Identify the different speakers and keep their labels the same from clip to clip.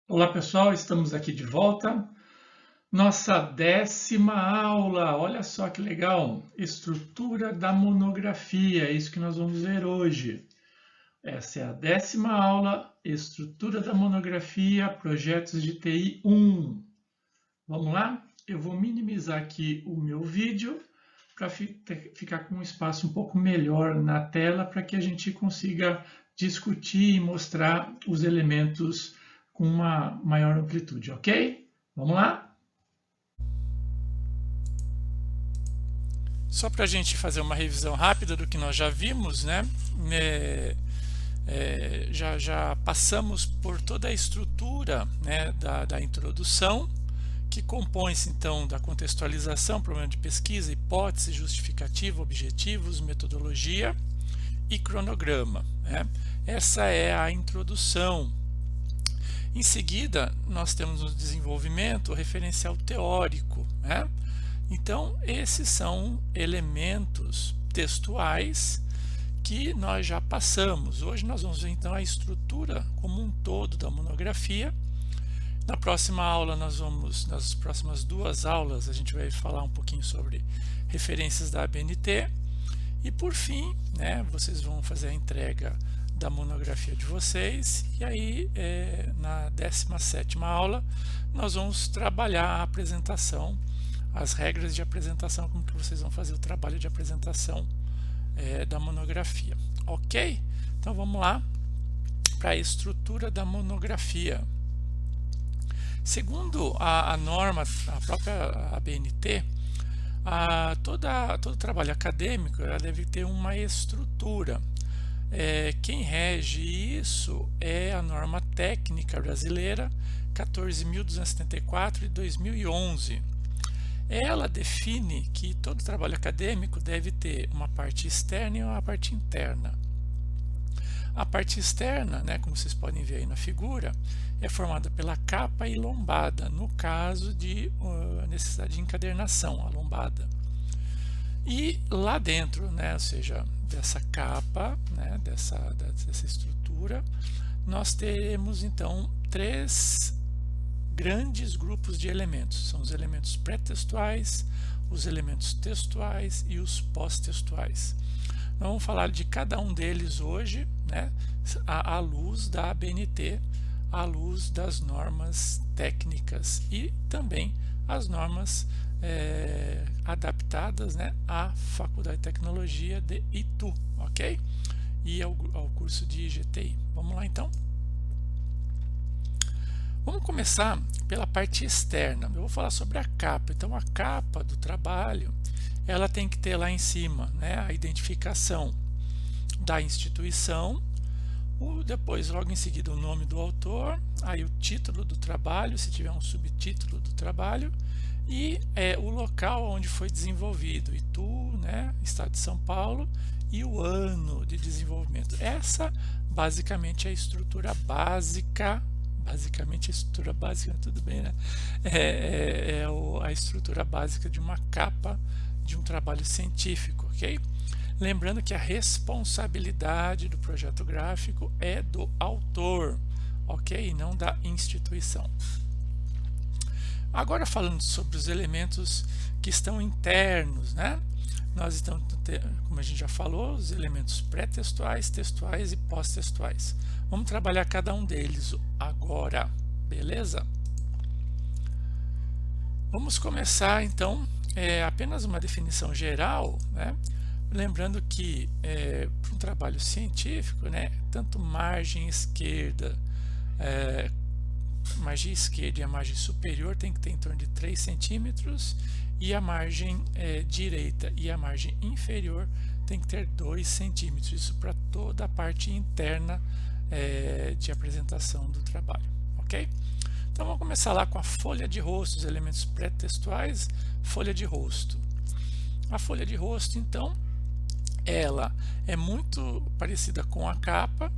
Speaker 1: Olá pessoal, estamos aqui de volta. Nossa 10ª aula, olha só que legal! Estrutura da monografia, é isso que nós vamos ver hoje. Essa é a 10ª aula, Estrutura da monografia, Projetos de TI 1. Vamos lá? Eu vou minimizar aqui o meu vídeo para ficar com um espaço um pouco melhor na tela para que a gente consiga discutir e mostrar os elementos com uma maior amplitude, ok? Vamos lá?
Speaker 2: Só para a gente fazer uma revisão rápida do que nós já vimos, né? Já passamos por toda a estrutura, né, da introdução, que compõe-se então da contextualização, problema de pesquisa, hipótese, justificativa, objetivos, metodologia e cronograma, né? Essa é a introdução. Em seguida, nós temos o desenvolvimento, o referencial teórico, né? Então, esses são elementos textuais que nós já passamos. Hoje nós vamos ver então a estrutura como um todo da monografia. Na próxima aula nas próximas 2 aulas, a gente vai falar um pouquinho sobre referências da ABNT. E por fim, né, vocês vão fazer a entrega da monografia de vocês, e aí na 17ª aula nós vamos trabalhar a apresentação, as regras de apresentação, como que vocês vão fazer o trabalho de apresentação da monografia, ok? Então vamos lá para a estrutura da monografia. Segundo a norma, a própria ABNT, todo trabalho acadêmico deve ter uma estrutura. Quem rege isso é a norma técnica brasileira 14.274 de 2011. Ela define que todo trabalho acadêmico deve ter uma parte externa e uma parte interna. A parte externa, né, como vocês podem ver aí na figura, é formada pela capa e lombada, no caso de necessidade de encadernação, a lombada. E lá dentro, né, ou seja, dessa capa, né, dessa estrutura, nós teremos então 3 grandes grupos de elementos. São os elementos pré-textuais, os elementos textuais e os pós-textuais. Nós vamos falar de cada um deles hoje, né, à luz da ABNT, à luz das normas técnicas e também as normas adaptadas, né, à Faculdade de Tecnologia de Itu, ok? E ao curso de IGTI. Vamos lá então? Vamos começar pela parte externa. Eu vou falar sobre a capa. Então, a capa do trabalho, ela tem que ter lá em cima, né, a identificação da instituição, depois, logo em seguida, o nome do autor, aí o título do trabalho, se tiver um subtítulo do trabalho, e o local onde foi desenvolvido, Itu, né, Estado de São Paulo, e o ano de desenvolvimento. Essa, basicamente, é a estrutura básica. Basicamente, a estrutura básica, tudo bem, né? A estrutura básica de uma capa de um trabalho científico, ok? Lembrando que a responsabilidade do projeto gráfico é do autor, ok? E não da instituição. Agora, falando sobre os elementos que estão internos, né? Nós estamos, como a gente já falou, os elementos pré-textuais, textuais e pós-textuais. Vamos trabalhar cada um deles agora, beleza? Vamos começar então, apenas uma definição geral, né? Lembrando que para um trabalho científico, né, tanto margem esquerda e a margem superior tem que ter em torno de 3 centímetros, e a margem direita e a margem inferior tem que ter 2 centímetros. Isso para toda a parte interna de apresentação do trabalho, ok? Então vamos começar lá com a folha de rosto, os elementos pré-textuais, folha de rosto. A folha de rosto, então, ela é muito parecida com a capa,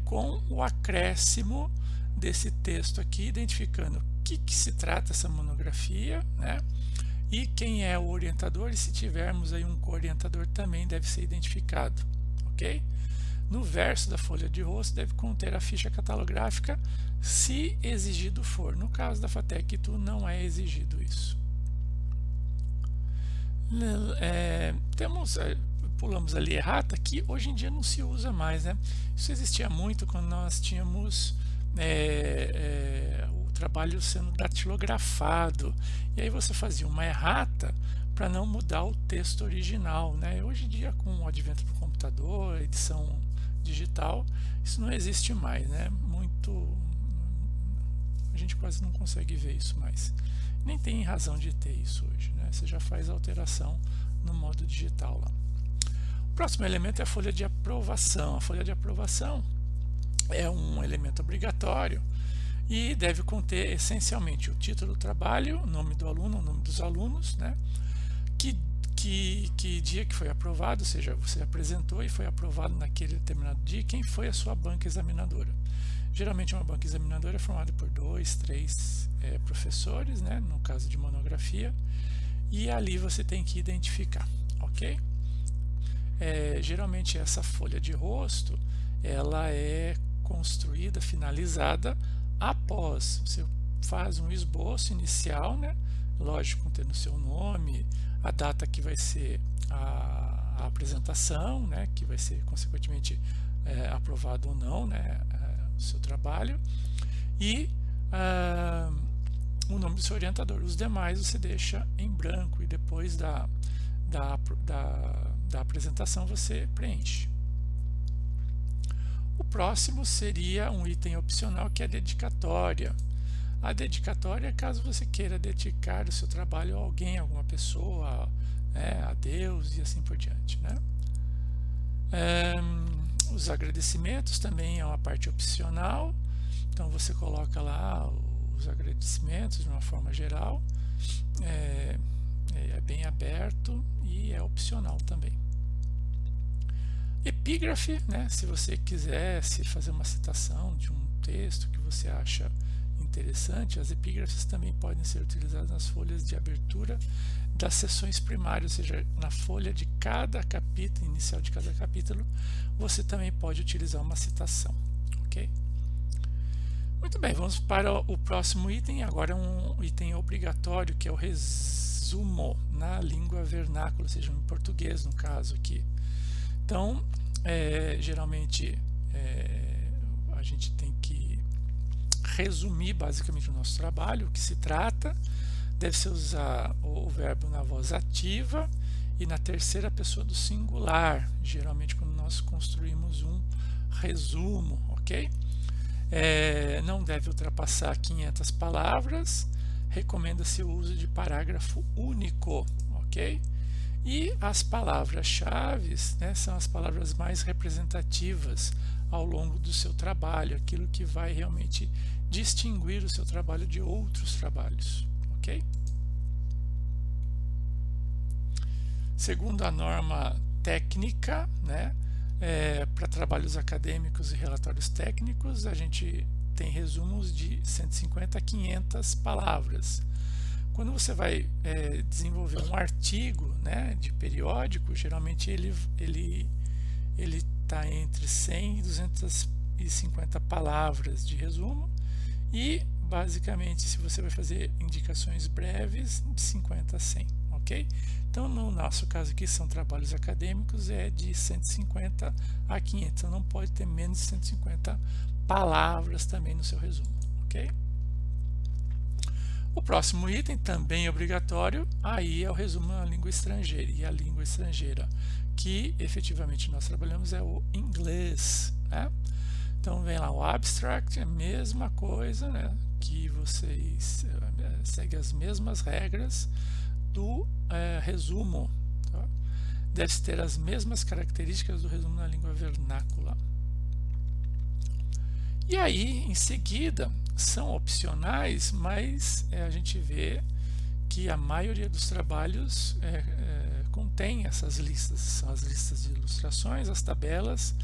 Speaker 2: com o acréscimo desse texto aqui, identificando o que se trata essa monografia, né? E quem é o orientador, e se tivermos aí um co-orientador também deve ser identificado, ok? No verso da folha de rosto deve conter a ficha catalográfica, se exigido for. No caso da FATEC Itu não é exigido isso. Pulamos ali errata, que hoje em dia não se usa mais, né? Isso existia muito quando nós tínhamos o trabalho sendo datilografado, e aí você fazia uma errata para não mudar o texto original, né? Hoje em dia, com o advento do computador, edição digital, isso não existe mais, né? A gente quase não consegue ver isso mais. Nem tem razão de ter isso hoje, né? Você já faz a alteração no modo digital lá. O próximo elemento é a folha de aprovação. A folha de aprovação é um elemento obrigatório e deve conter essencialmente o título do trabalho, o nome do aluno, o nome dos alunos, né? Que dia que foi aprovado, ou seja, você apresentou e foi aprovado naquele determinado dia, quem foi a sua banca examinadora. Geralmente uma banca examinadora é formada por 2, 3 professores, né? No caso de monografia, e ali você tem que identificar, ok? Geralmente essa folha de rosto ela é construída, finalizada após você faz um esboço inicial, né? Lógico, contendo o seu nome, a data que vai ser a apresentação, né? Que vai ser consequentemente aprovado ou não, né? O seu trabalho, e o nome do seu orientador. Os demais você deixa em branco e depois da apresentação você preenche. O próximo seria um item opcional, que é a dedicatória. A dedicatória é caso você queira dedicar o seu trabalho a alguém, a alguma pessoa, a Deus e assim por diante, né? Os agradecimentos também é uma parte opcional, então você coloca lá os agradecimentos de uma forma geral, é bem aberto e é opcional também. Epígrafe, né? Se você quisesse fazer uma citação de um texto que você acha interessante, as epígrafes também podem ser utilizadas nas folhas de abertura das seções primárias, ou seja, na folha de cada capítulo, inicial de cada capítulo, você também pode utilizar uma citação, ok? Muito bem, vamos para o próximo item. Agora é um item obrigatório, que é o resumo na língua vernácula, ou seja, em português no caso aqui. Então, geralmente a gente tem que resumir basicamente o nosso trabalho, o que se trata. Deve-se usar o verbo na voz ativa e na terceira pessoa do singular, geralmente quando nós construímos um resumo, ok? Não deve ultrapassar 500 palavras, recomenda-se o uso de parágrafo único, ok? E as palavras-chave, né, são as palavras mais representativas ao longo do seu trabalho, aquilo que vai realmente distinguir o seu trabalho de outros trabalhos. Okay? Segundo a norma técnica, né, para trabalhos acadêmicos e relatórios técnicos, a gente tem resumos de 150 a 500 palavras. Quando você vai desenvolver um artigo, né, de periódico, geralmente ele está entre 100 e 250 palavras de resumo, e basicamente, se você vai fazer indicações breves, de 50 a 100, ok? Então, no nosso caso aqui, são trabalhos acadêmicos, é de 150 a 500, então não pode ter menos de 150 palavras também no seu resumo, ok? O próximo item, também obrigatório, aí é o resumo na língua estrangeira, e a língua estrangeira que efetivamente nós trabalhamos é o inglês, né? Então, vem lá o abstract, é a mesma coisa, né? Que vocês seguem as mesmas regras do resumo, tá? Deve ter as mesmas características do resumo na língua vernácula. E aí, em seguida, são opcionais, mas a gente vê que a maioria dos trabalhos contém essas listas. São as listas de ilustrações, as tabelas,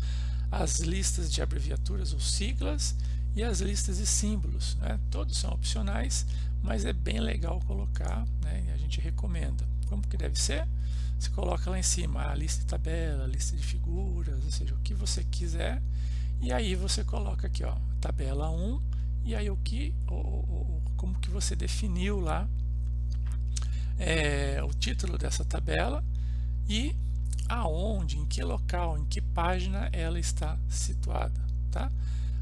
Speaker 2: as listas de abreviaturas ou siglas e as listas de símbolos, né? Todos são opcionais, mas é bem legal colocar, né? E a gente recomenda, como que deve ser? Você coloca lá em cima a lista de tabela, a lista de figuras, ou seja, o que você quiser, e aí você coloca aqui, ó, tabela 1, e aí como que você definiu lá o título dessa tabela e aonde, em que local, em que página ela está situada, tá?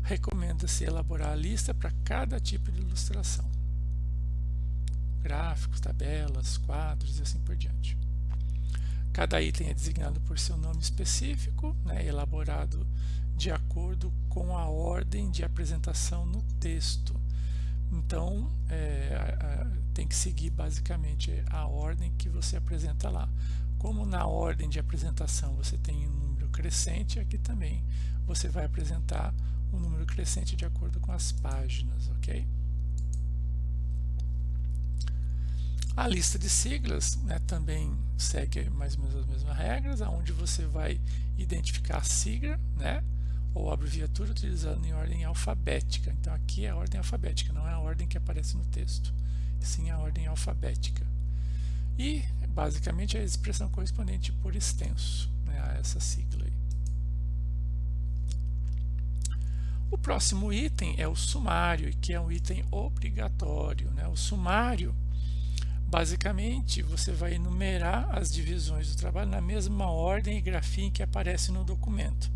Speaker 2: Recomenda-se elaborar a lista para cada tipo de ilustração. Gráficos, tabelas, quadros e assim por diante. Cada item é designado por seu nome específico, né, elaborado de acordo com a ordem de apresentação no texto. Então, tem que seguir basicamente a ordem que você apresenta lá. Como na ordem de apresentação você tem um número crescente, aqui também você vai apresentar um número crescente de acordo com as páginas, ok? A lista de siglas, né, também segue mais ou menos as mesmas regras, onde você vai identificar a sigla, né, ou abreviatura utilizando em ordem alfabética. Então aqui é a ordem alfabética, não é a ordem que aparece no texto, sim a ordem alfabética. E basicamente a expressão correspondente por extenso, né, a essa sigla aí. O próximo item é o sumário, que é um item obrigatório, né? O sumário, basicamente, você vai enumerar as divisões do trabalho na mesma ordem e grafia em que aparece no documento.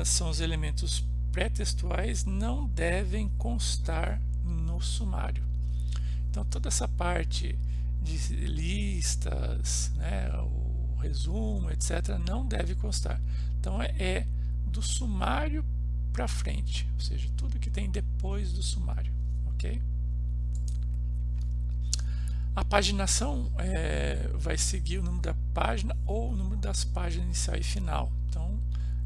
Speaker 2: São os elementos pré-textuais, não devem constar no sumário. Então toda essa parte de listas, né, o resumo, etc., não deve constar. Então é do sumário para frente, ou seja, tudo que tem depois do sumário, ok? A paginação vai seguir o número da página ou o número das páginas inicial e final. Então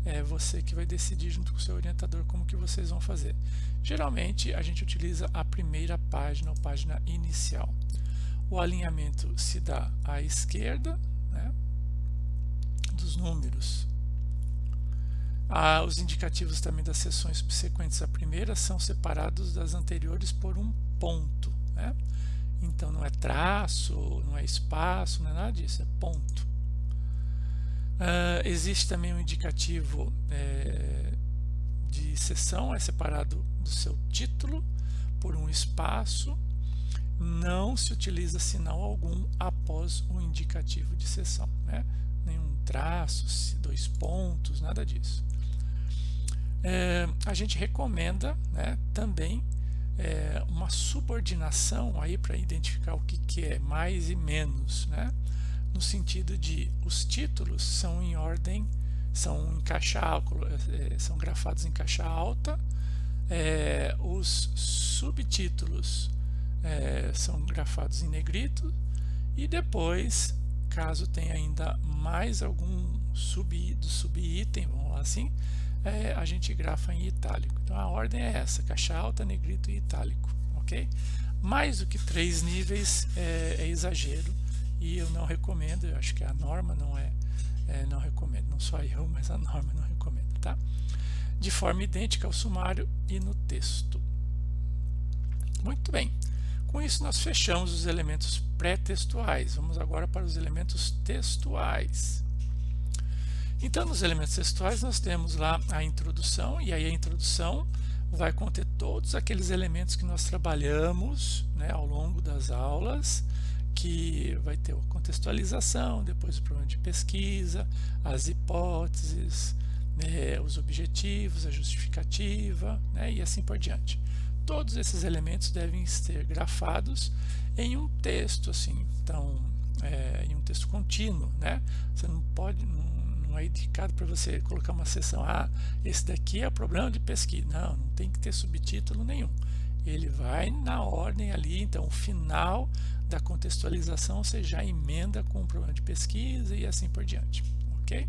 Speaker 2: é você que vai decidir junto com o seu orientador como que vocês vão fazer. Geralmente a gente utiliza a primeira página ou página inicial. O alinhamento se dá à esquerda, né, dos números. Os indicativos também das seções subsequentes à primeira são separados das anteriores por um ponto, né? Então não é traço, não é espaço, não é nada disso, é ponto. Existe também um indicativo de seção, é separado do seu título por um espaço. Não se utiliza sinal algum após o indicativo de seção, né? Nenhum traço, 2 pontos, nada disso. A gente recomenda, né, também uma subordinação aí para identificar o que é mais e menos, né? No sentido de os títulos são em ordem, são em caixa são grafados em caixa alta, os subtítulos são grafados em negrito, e depois, caso tenha ainda mais algum subitem, vamos lá assim, a gente grafa em itálico. Então a ordem é essa: caixa alta, negrito e itálico, ok? Mais do que 3 níveis é exagero e eu não recomendo. Eu acho que a norma não recomendo, não só eu, mas a norma não recomenda, tá? De forma idêntica ao sumário e no texto. Muito bem. Com isso nós fechamos os elementos pré-textuais. Vamos agora para os elementos textuais. Então, nos elementos textuais nós temos lá a introdução, e aí a introdução vai conter todos aqueles elementos que nós trabalhamos, né, ao longo das aulas, que vai ter a contextualização, depois o problema de pesquisa, as hipóteses, né, os objetivos, a justificativa, né, e assim por diante. Todos esses elementos devem ser grafados em um texto, assim, então, em um texto contínuo, né? Você não pode, não é indicado para você colocar uma seção, esse daqui é o problema de pesquisa. Não tem que ter subtítulo nenhum. Ele vai na ordem ali, então o final da contextualização você já emenda com o problema de pesquisa e assim por diante, ok?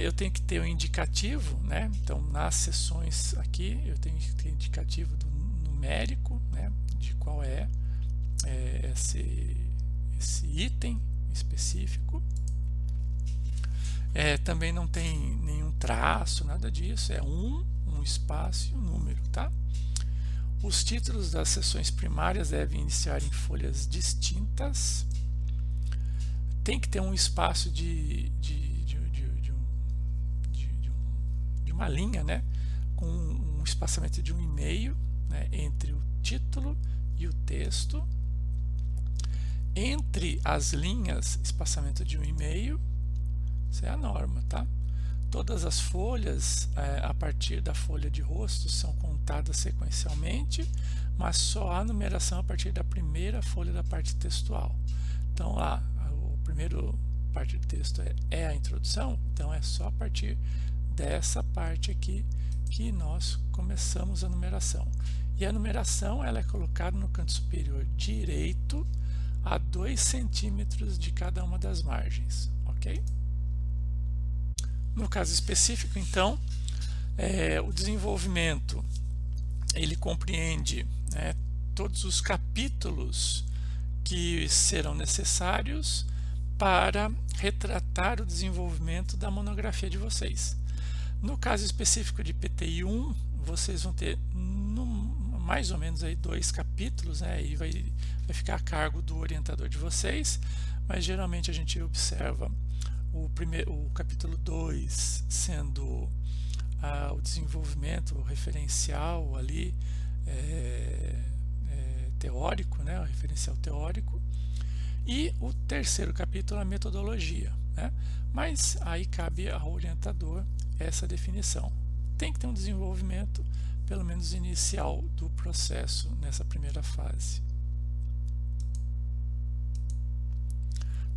Speaker 2: Eu tenho que ter um indicativo, né? Então nas seções aqui eu tenho que ter indicativo do numérico, né? De qual é esse item específico. Também não tem nenhum traço, nada disso, é um espaço e um número, tá? Os títulos das seções primárias devem iniciar em folhas distintas. Tem que ter um espaço de uma linha, né, com um espaçamento de 1,5, né, entre o título e o texto. Entre as linhas, espaçamento de 1,5, isso é a norma, tá? Todas as folhas, a partir da folha de rosto, são contadas sequencialmente, mas só há numeração a partir da primeira folha da parte textual. Então lá, o primeiro parte do texto é a introdução, então é só a partir dessa parte aqui que nós começamos a numeração. E a numeração ela é colocada no canto superior direito a 2 centímetros de cada uma das margens, ok? No caso específico, então, o desenvolvimento ele compreende, né, todos os capítulos que serão necessários para retratar o desenvolvimento da monografia de vocês. No caso específico de PTI 1, vocês vão ter mais ou menos aí 2 capítulos, né, e vai ficar a cargo do orientador de vocês, mas geralmente a gente observa o capítulo 2 sendo o desenvolvimento, o referencial ali teórico, né, o referencial teórico, e o terceiro capítulo a metodologia, né? Mas aí cabe ao orientador essa definição. Tem que ter um desenvolvimento, pelo menos inicial, do processo nessa primeira fase.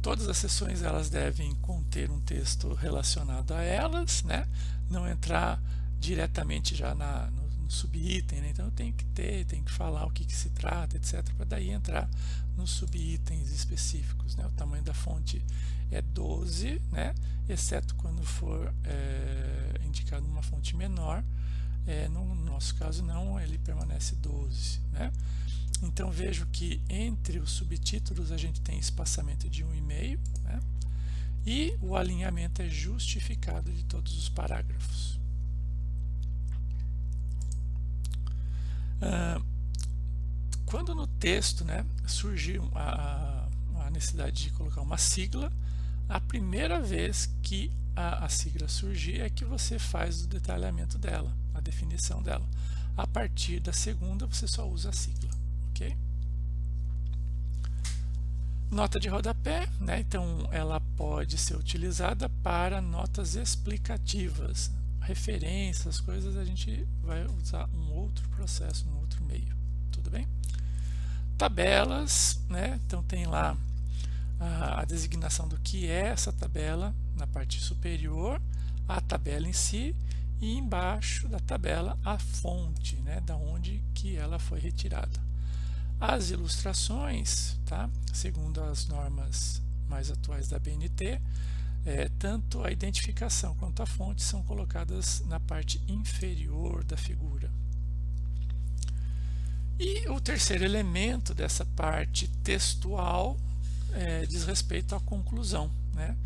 Speaker 2: Todas as sessões elas devem conter um texto relacionado a elas, né? Não entrar diretamente já no subitem, né? Então tem que falar o que se trata, etc, para daí entrar nos subitens específicos, né? O tamanho da fonte é 12, né? Exceto quando for indicado uma fonte menor. No nosso caso não, ele permanece 12, né? Então vejo que entre os subtítulos a gente tem espaçamento de 1,5, né? E o alinhamento é justificado de todos os parágrafos. Quando no texto, né, surgir a necessidade de colocar uma sigla, a primeira vez que a sigla surgir é que você faz o detalhamento dela, a definição dela. A partir da segunda você só usa a sigla, ok? Nota de rodapé, né? Então ela pode ser utilizada para notas explicativas, referências, coisas, a gente vai usar um outro processo, um outro meio, tudo bem? Tabelas, né? Então tem lá a designação do que é essa tabela na parte superior, a tabela em si, e embaixo da tabela a fonte, né, da onde que ela foi retirada. As ilustrações, tá, segundo as normas mais atuais da BNT, tanto a identificação quanto a fonte são colocadas na parte inferior da figura. E o terceiro elemento dessa parte textual diz respeito à conclusão, né?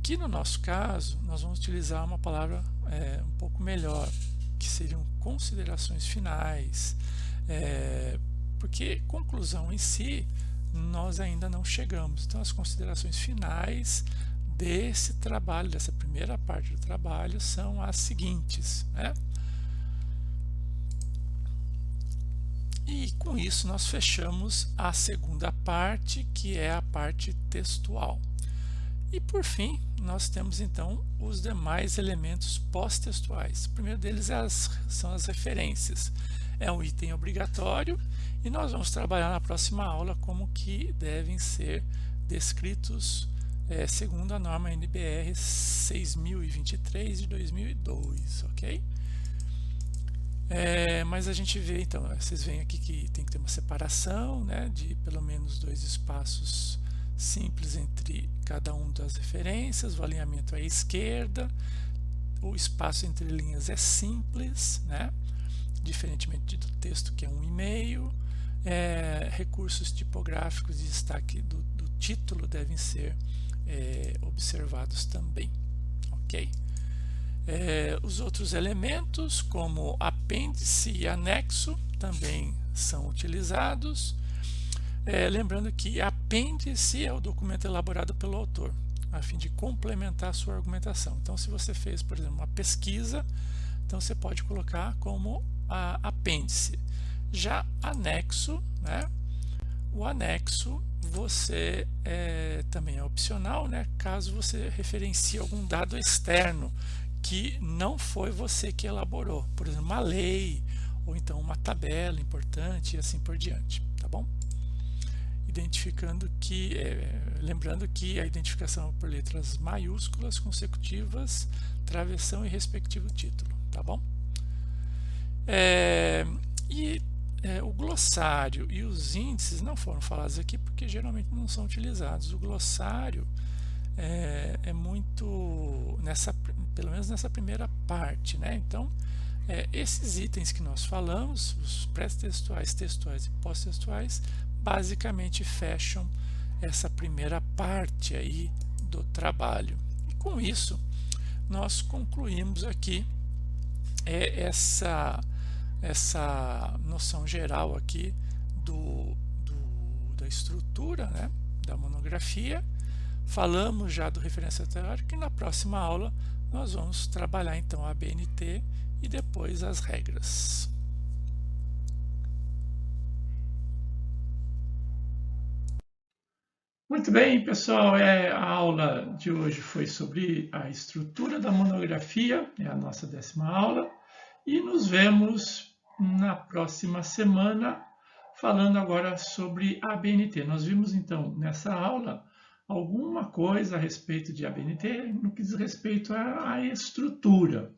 Speaker 2: Que no nosso caso nós vamos utilizar uma palavra um pouco melhor, que seriam considerações finais, porque conclusão em si nós ainda não chegamos. Então as considerações finais desse trabalho, dessa primeira parte do trabalho, são as seguintes, né? E com isso nós fechamos a segunda parte, que é a parte textual. E por fim, nós temos então os demais elementos pós-textuais. O primeiro deles são as referências. É um item obrigatório e nós vamos trabalhar na próxima aula como que devem ser descritos segundo a norma NBR 6023 de 2002, ok? Mas a gente vê, então, vocês veem aqui que tem que ter uma separação, né, de pelo menos 2 espaços simples entre cada uma das referências, o alinhamento é à esquerda, o espaço entre linhas é simples, né, diferentemente do texto que é 1,5, recursos tipográficos de destaque do título devem ser observados também, ok? Os outros elementos, como apêndice e anexo, também são utilizados. Lembrando que apêndice é o documento elaborado pelo autor, a fim de complementar a sua argumentação. Então, se você fez, por exemplo, uma pesquisa, então você pode colocar como apêndice. Já anexo, né? O anexo você também é opcional, né? Caso você referencie algum dado externo que não foi você que elaborou, por exemplo, uma lei ou então uma tabela importante e assim por diante, tá bom? Identificando que, lembrando que a identificação por letras maiúsculas consecutivas, travessão e respectivo título, tá bom? O glossário e os índices não foram falados aqui porque geralmente não são utilizados. O glossário é muito, pelo menos nessa primeira parte, né? Então, esses itens que nós falamos, os pré-textuais, textuais e pós-textuais, basicamente fecham essa primeira parte aí do trabalho. E com isso, nós concluímos aqui essa noção geral aqui da estrutura, né, da monografia. Falamos já do referencial teórico e na próxima aula nós vamos trabalhar então a BNT e depois as regras.
Speaker 1: Muito bem, pessoal, a aula de hoje foi sobre a estrutura da monografia, é a nossa 10ª aula, e nos vemos na próxima semana falando agora sobre a ABNT. Nós vimos então nessa aula alguma coisa a respeito de ABNT no que diz respeito à estrutura.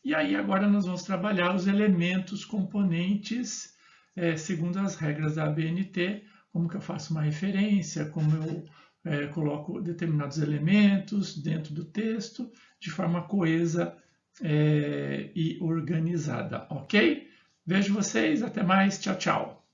Speaker 1: E aí agora nós vamos trabalhar os elementos componentes segundo as regras da ABNT, como que eu faço uma referência, como eu coloco determinados elementos dentro do texto de forma coesa e organizada, ok? Vejo vocês, até mais, tchau, tchau.